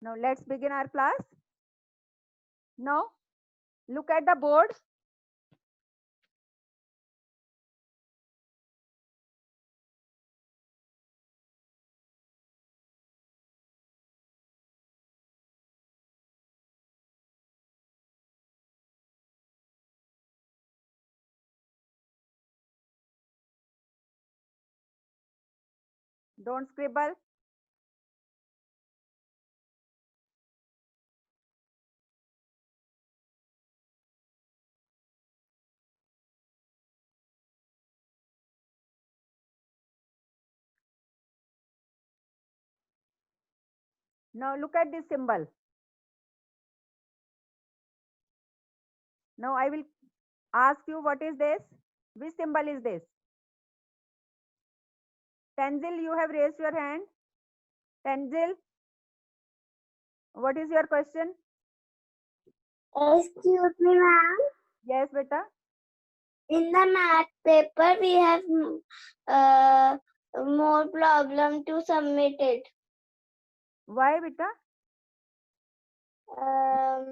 Now let's begin our class. Now look at the board. Don't scribble. Now look at this symbol. Now I will ask you, what is this? Which symbol is this? Tanzil, you have raised your hand. Tanzil, what is your question? Excuse me, ma'am. Yes, beta. In the math paper, we have more problem to submit it. Why, beta?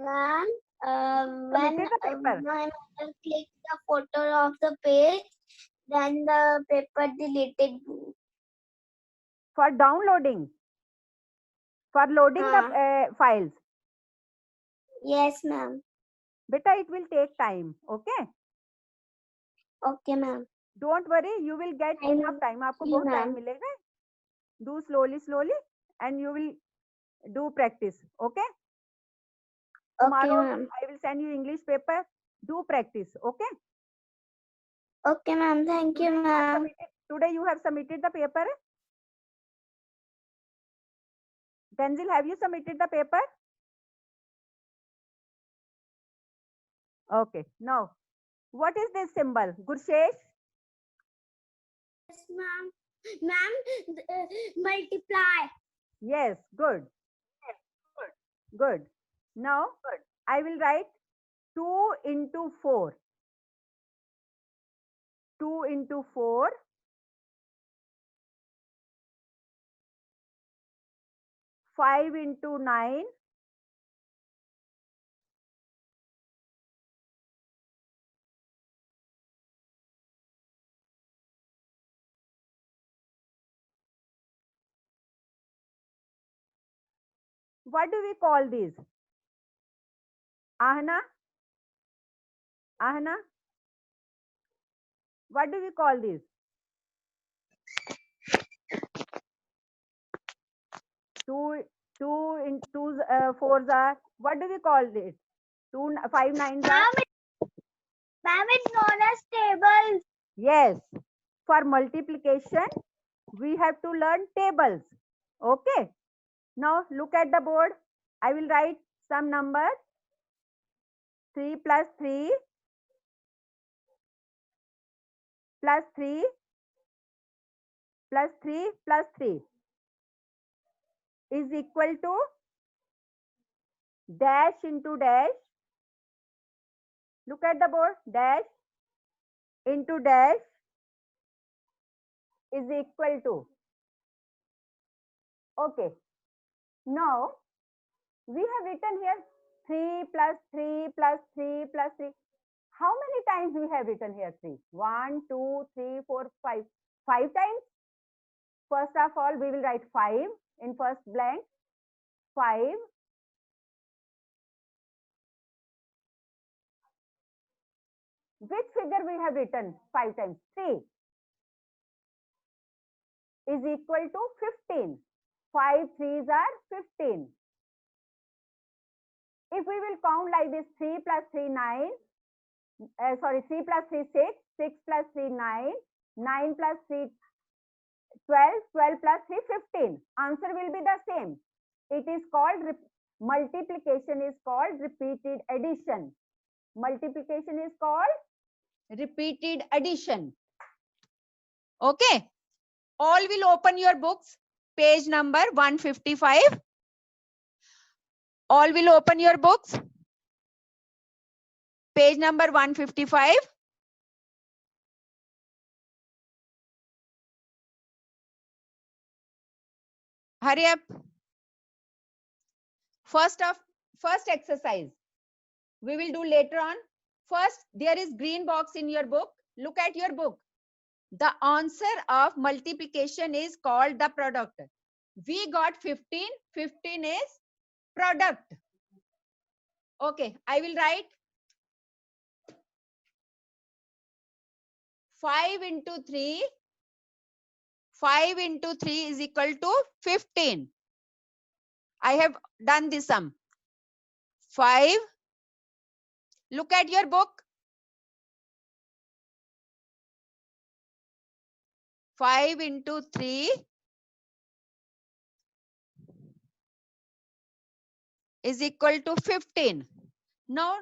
Ma'am, when Submitted the paper. my mother clicked the photo of the page, then the paper deleted. For downloading. For loading the files. Yes, ma'am. Beta, it will take time. Okay. Okay, ma'am. Don't worry, you will get enough time. आपको बहुत time मिलेगा. Do slowly and you will do practice. Okay. Tomorrow I will send you English paper. Do practice. Okay. Okay, ma'am. Thank you, ma'am. Today you have submitted the paper. Tanzil, have you submitted the paper? Okay. Now, what is this symbol? Gurshesh? Yes, ma'am. Ma'am, multiply. Yes, good. Good. Now, I will write 2 into 4. 2 into 4. 5 into 9. What do we call these? Ahna? Ahna? What do we call these? 2 into 4s are, what do we call it? 2 5 9s are? Ma'am, it's known as tables. Yes. For multiplication, we have to learn tables. Okay. Now look at the board. I will write some numbers. 3 plus 3 plus 3 plus 3 plus 3 is equal to dash into dash. Look at the board. Dash into dash is equal to. Okay. Now we have written here 3 plus 3 plus 3 plus 3. How many times we have written here 3? 1, 2, 3, 4, 5. 5 times. First of all, we will write 5 in first blank. 5. Which figure we have written 5 times? 3 is equal to 15. 5 3s are 15. If we will count like this, 3 plus 3, 9. 3 plus 3, 6. 6 plus 3, 9. 9 plus 3, 12. 12 plus 3, 15. Answer will be the same. It is called, multiplication is called repeated addition. Multiplication is called repeated addition. Okay. All will open your books. Page number 155. All will open your books. Page number 155. Hurry up. First exercise we will do later on. First, there is green box in your book. Look at your book. The answer of multiplication is called the product. We got 15. 15 is product. Okay, I will write 5 into 3. 5 into 3 is equal to 15. I have done this sum. 5. Look at your book. 5 into 3 is equal to 15. Now,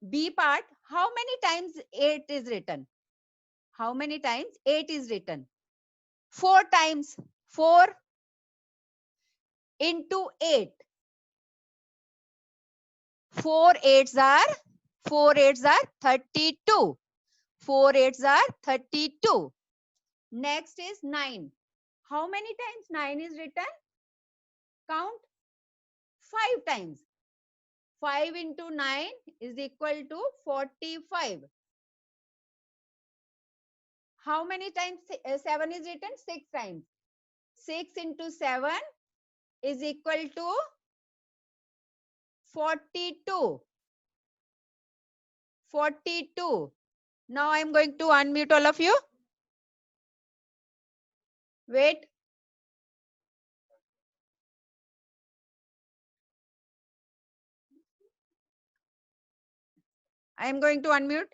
B part, how many times 8 is written? How many times 8 is written? 4 times. 4 into 8. 4 8s are 32. 4 8s are 32. Next is 9. How many times 9 is written? Count. 5 times. 5 into 9 is equal to 45. How many times 7 is written? 6 times. 6 into 7 is equal to 42. 42. Now I am going to unmute all of you. Wait. I am going to unmute.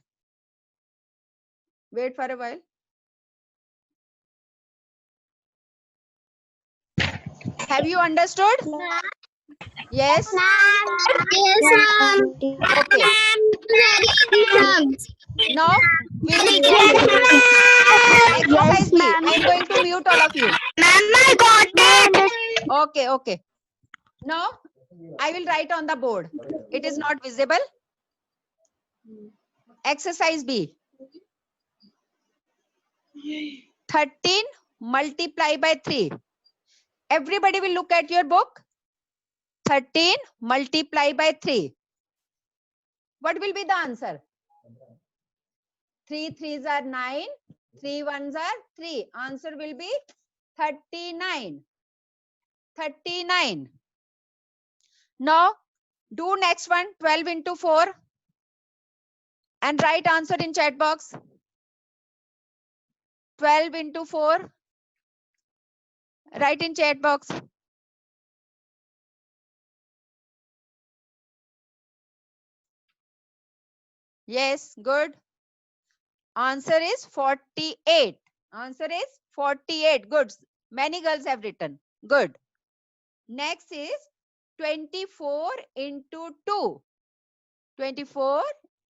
Wait for a while. Have you understood? Yes? Yes, ma'am. Okay. Now we will exercise B. I am going to mute all of you. Ma'am, I got it. Okay, okay. Now I will write on the board. It is not visible. Exercise B. 13 multiply by 3. Everybody will look at your book. 13 multiply by 3. What will be the answer? 3 3s are 9. 3 1s are 3. Answer will be 39. 39. Now do next one. 12 into 4. And write answer in chat box. 12 into 4. Write in chat box. Yes, good. Answer is 48. Answer is 48. Good. Many girls have written. Good. Next is 24 into 2. 24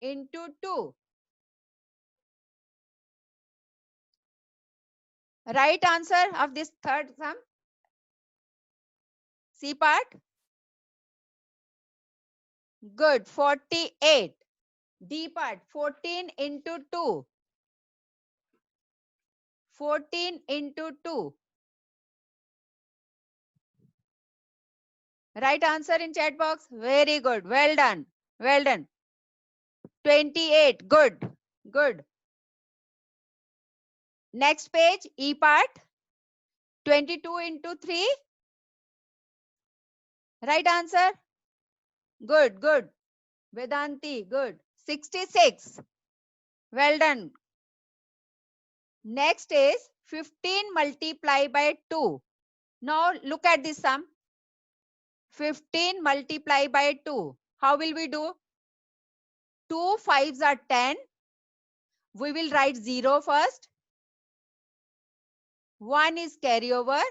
into 2. Right answer of this third sum. C part. Good. 48. D part. 14 into 2. 14 into 2. Right answer in chat box. Very good. Well done. Well done. 28. Good. Good. Next page. E part. 22 into 3. Right answer. Good. Good. Vedanti. Good. 66. Well done. Next is 15 multiply by 2. Now look at this sum. 15 multiply by 2. How will we do? 2 5s are 10. We will write 0 first. 1 is carryover.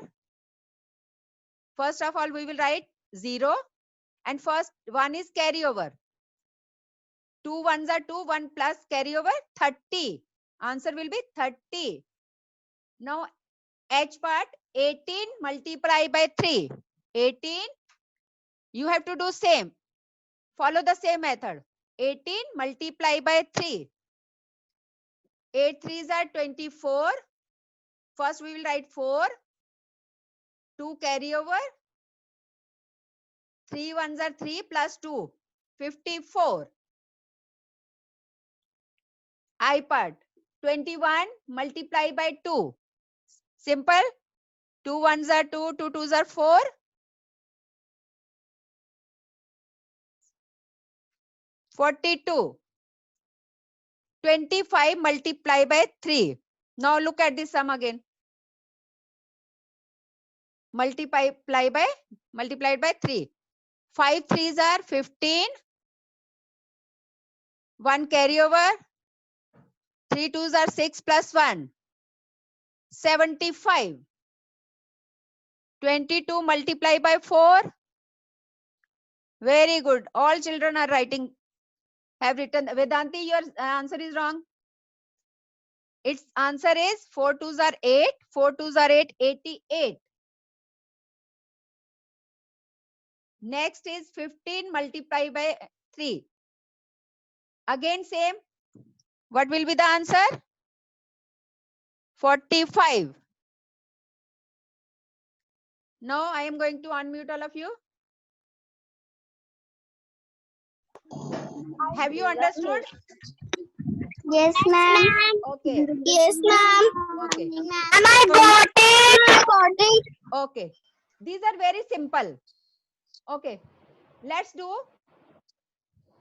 First of all, we will write 0. And first 1 is carryover. 2 1s are 2. 1 plus carryover 30. Answer will be 30. Now H part 18 multiply by 3. 18. You have to do same. Follow the same method. 18 multiply by 3. 8 3s are 24. First we will write 4. 2 carryover. 3 ones are 3 plus 2. 54. I part. 21 multiply by 2. Simple. 2 ones are 2, 2 twos are 4. 42. 25 multiply by 3. Now look at this sum again. Multiplied by 3. 5 threes are 15. 1 carryover. 3 twos are 6 plus 1. 75. 22 multiply by 4. Very good. All children are writing, have written. Vedanti, your answer is wrong. Its answer is 4 twos are 8. 4 twos are 8. 88. Next is 15 multiply by 3. Again same. What will be the answer? 45. Now I am going to unmute all of you. Have you understood? Yes, ma'am. Okay. Yes, ma'am. Okay. Ma'am, I got it. Okay. These are very simple. Okay. Let's do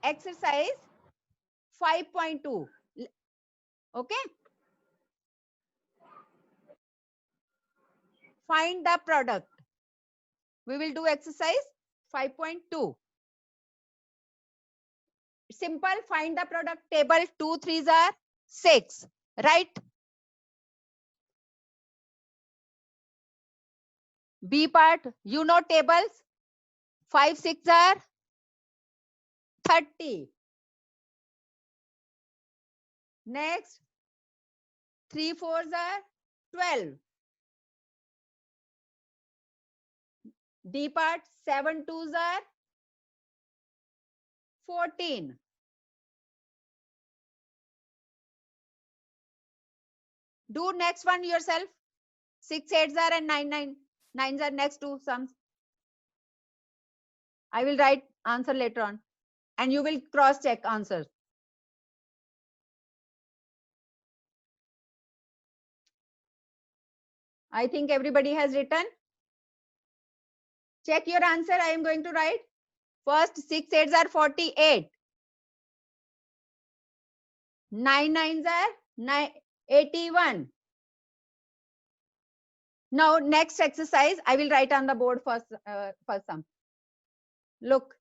exercise 5.2. Okay. Find the product. We will do exercise 5.2. Simple. Find the product table. 2 threes are 6. Right? B part. You know tables. 5 6 are 30. Next. 3 4s are 12. D part. 7 2s are 14. Do next one yourself. 6 8s are and 9s are next to sums. I will write answer later on and you will cross check answers. I think everybody has written. Check your answer. I am going to write. First 6 8s are 48. 9 9s are 81. Now next exercise I will write on the board first sum. Look.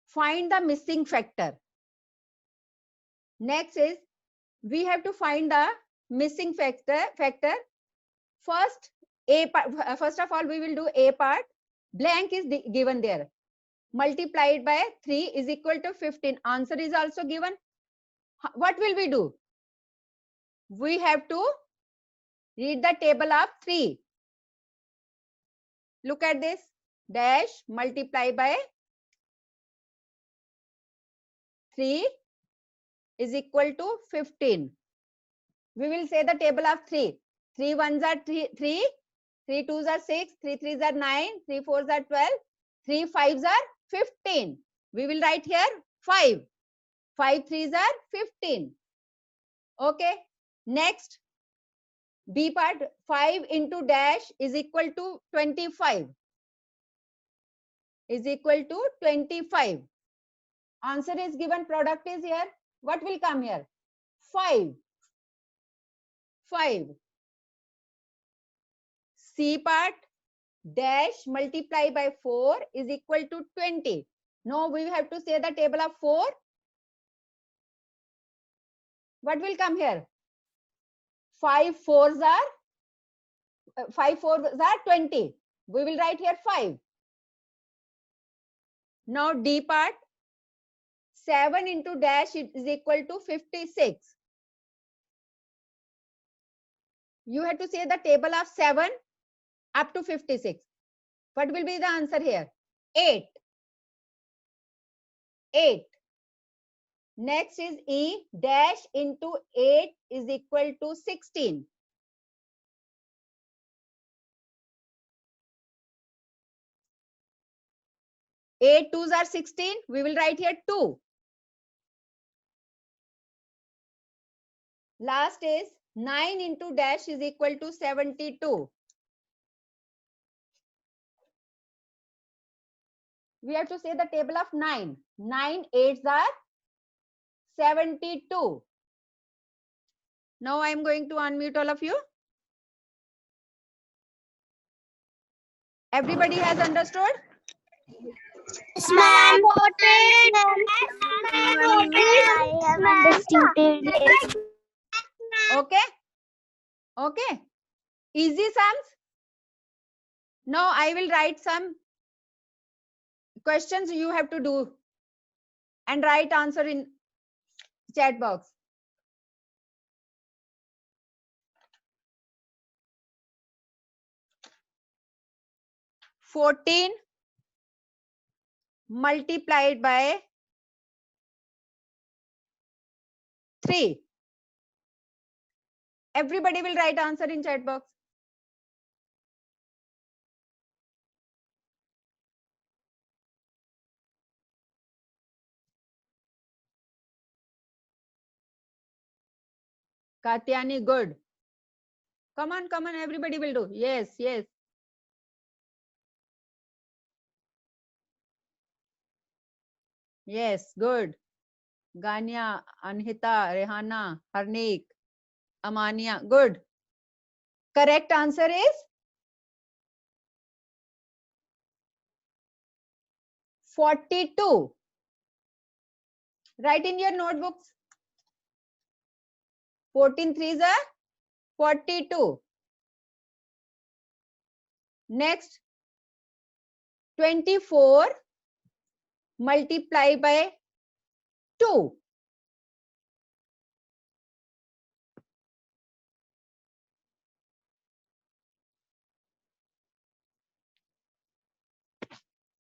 Find the missing factor. Next is we have to find the missing factor. First first of all we will do A part. Blank is given there. Multiplied by 3 is equal to 15. Answer is also given. What will we do? We have to read the table of 3. Look at this. Dash multiply by 3 is equal to 15. We will say the table of 3. 3 ones are 3, 3 twos are 6, 3 threes are 9, 3 fours are 12, 3 fives are 15. We will write here 5. 5 threes are 15. Okay. Next, B part, 5 into dash is equal to 25. Is equal to 25. Answer is given, product is here. What will come here? 5. 5. C part, dash multiply by 4 is equal to 20. Now we have to say the table of 4. What will come here? 5 fours are 20. We will write here 5. Now D part, 7 into dash is equal to 56. You have to say the table of 7 up to 56. What will be the answer here? 8. 8. Next is E, dash into 8 is equal to 16. 8 2s are 16. We will write here 2. Last is 9 into dash is equal to 72. We have to say the table of 9. 9 8s are 72. Now I am going to unmute all of you. Everybody has understood? Yes, ma'am. I have understood. Yes. Okay. Okay. Easy sums. Now I will write some questions you have to do and write answer in chat box. $14 multiplied by 3. Everybody will write answer in chat box. Katyani, good. Come on, everybody will do. Yes, yes. Yes, good. Gania, Anhita, Rehana, Harnik, Amania, good. Correct answer is 42. Write in your notebooks. 14 3s are 42. Next, 24 multiply by 2.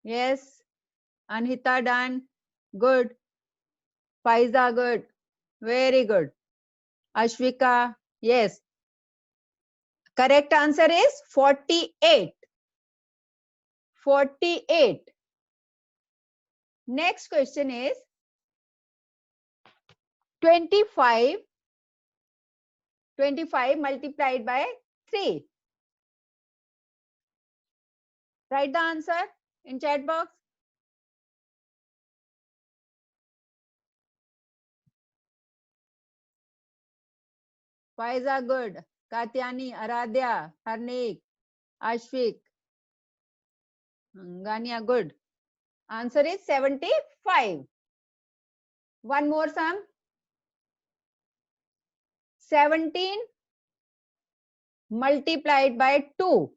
Yes, Anhita done. Good. Faiza, good. Very good. Ashvika, yes. Correct answer is 48. 48. Next question is 25 multiplied by 3. Write the answer in chat box. Faiza, good. Katyani, Aradhya, Harnik, Ashvik, Gania, good. Answer is 75. One more sum. 17 multiplied by 2.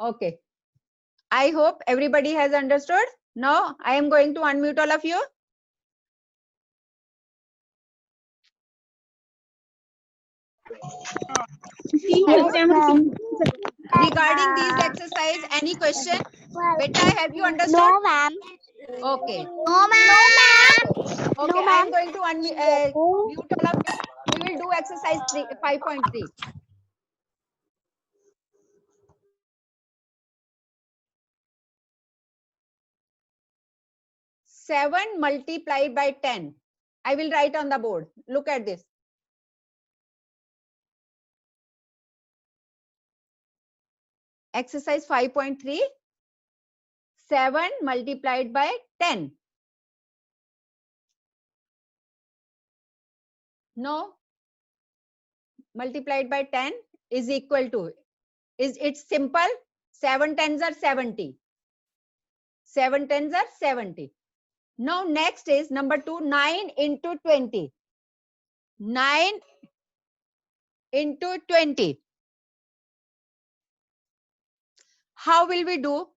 Okay. I hope everybody has understood. Now I am going to unmute all of you. Yes, ma'am. Regarding these exercise, any question? Beta, have you understood? No, ma'am. Okay. No, ma'am. Okay, I am going to mute all of you. We will do exercise 5.3. 7 multiplied by 10. I will write on the board. Look at this. Exercise 5.3. 7 multiplied by 10. No. Multiplied by 10 is equal to, it's simple. 7 tens are 70. 7 tens are 70. Now next is number 2, 9 into 20. 9 into 20. How will we do?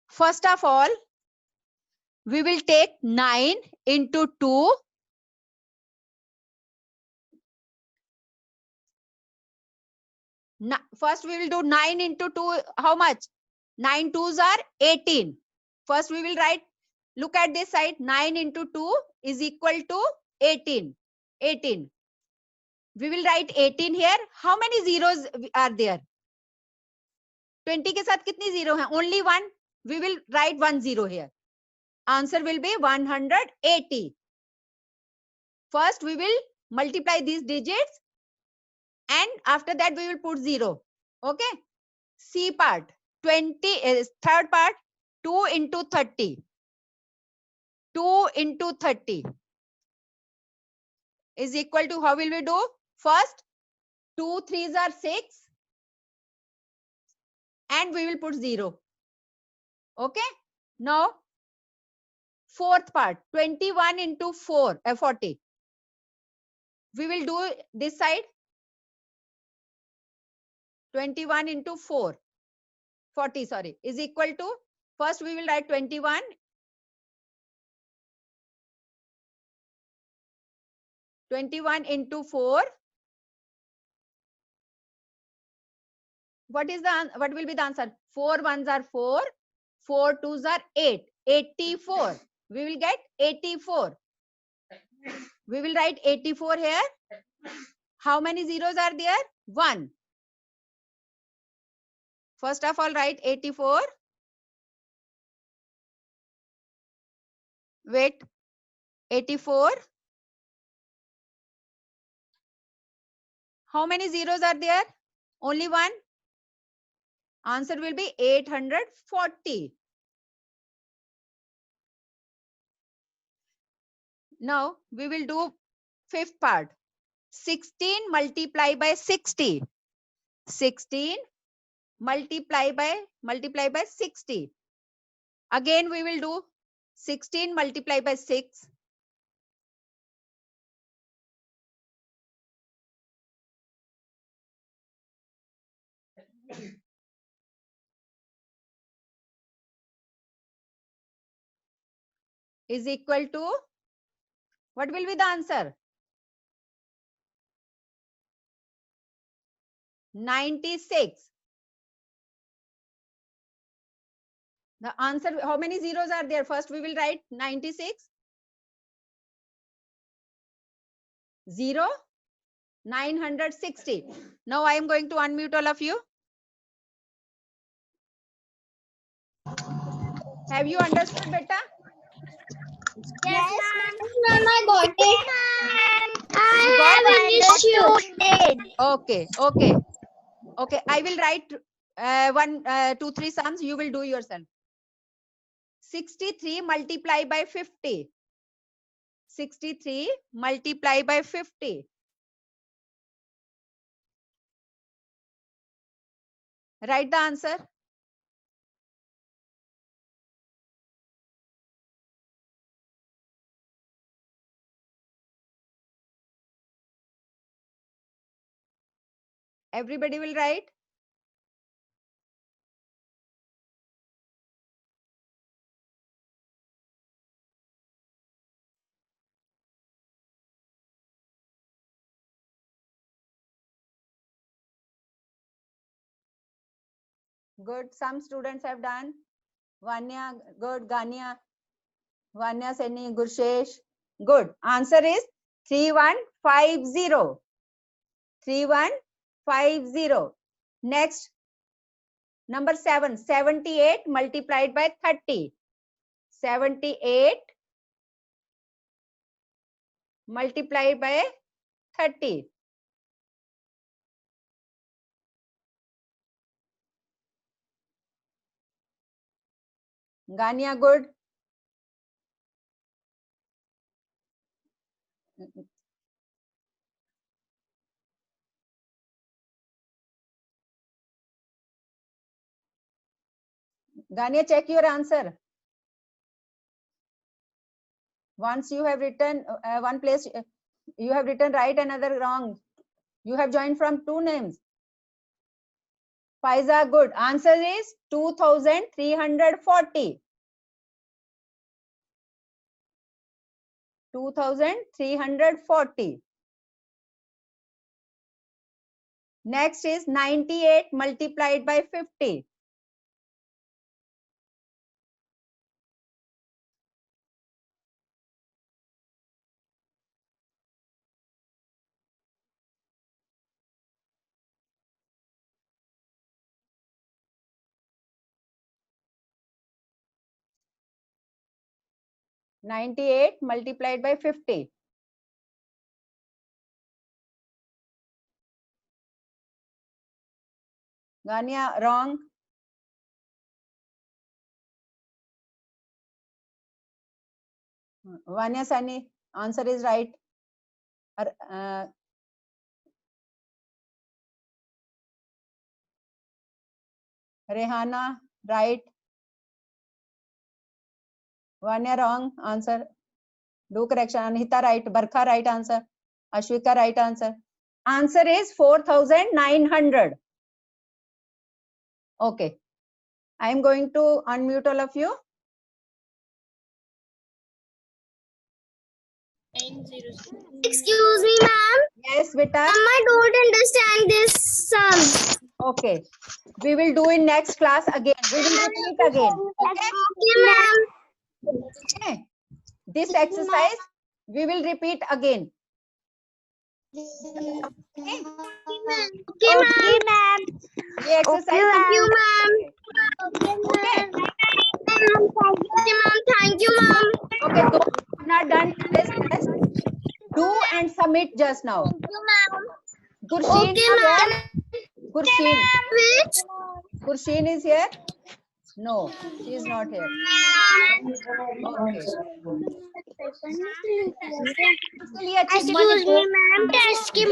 First of all, we will take 9 into 2. First we will do 9 into 2. How much? 9 2s are 18. First we will write, look at this side. 9 into 2 is equal to 18. 18. We will write 18 here. How many zeros are there? 20 के साथ कितनी zero है? Only one. We will write 1 0 here. Answer will be 180. First, we will multiply these digits, and after that we will put 0. Okay. C part. 20 is third part. 2 into 30. 2 into 30 is equal to, how will we do? First, 2 3s are 6, and we will put 0. Okay. Now, fourth part, 21 into 40. We will do this side. 21 into 40, sorry, is equal to, first we will write 21. 21 into 4. What will be the answer? 4 1s are 4. 4 2s are 8. 84. We will get 84. We will write 84 here. How many zeros are there? 1. First of all, write 84. Wait. 84. How many zeros are there? Only 1. Answer will be 840. Now we will do fifth part. 16 multiply by 60. 16 multiply by 60. Again we will do 16 multiply by 6. Is equal to, what will be the answer? 96. The answer, how many zeros are there? First we will write 96. 0. 960. Now I am going to unmute all of you. Have you understood, beta? Yes, ma'am. I got it. I have understood. Okay. I will write 1, 2, 3 sums. You will do yourself. 63 multiply by 50. 63 multiply by 50. Write the answer. Everybody will write. Good. Some students have done. Vanya, good. Gania, Vanya, Seni, Gurshesh. Good. Answer is 3150. 3150. Next, number 7. 78 multiplied by 30. 78 multiplied by 30. Gania, good. Gania, check your answer. Once you have written one place, you have written right, another wrong. You have joined from 2 names. Faiza, good. Answer is 2340. 2340. Next is 98 multiplied by 50. 98 multiplied by 50. Gania, wrong. Vanya Sani, answer is right. Rehana, right. Vanya, wrong answer. Do correction. Anhita, right. Barkha, right answer. Ashwika, right answer. Answer is 4,900. Okay. I am going to unmute all of you. Excuse me, ma'am. Yes, beta. I don't understand this sum. Okay. We will do in next class again. We will repeat again. Okay. Okay, ma'am. Okay. This exercise we will repeat again. Okay. Okay, ma'am. ये exercise Thank you, ma'am. Okay. Thank you, ma'am. Okay. Those who have not done today's test, do and submit just now. Thank you, ma'am. Gursheen Okay, is here. ma'am. Gursheen. Which? Gursheen is here. No, she is not here. Okay. Excuse me, ma'am. Test की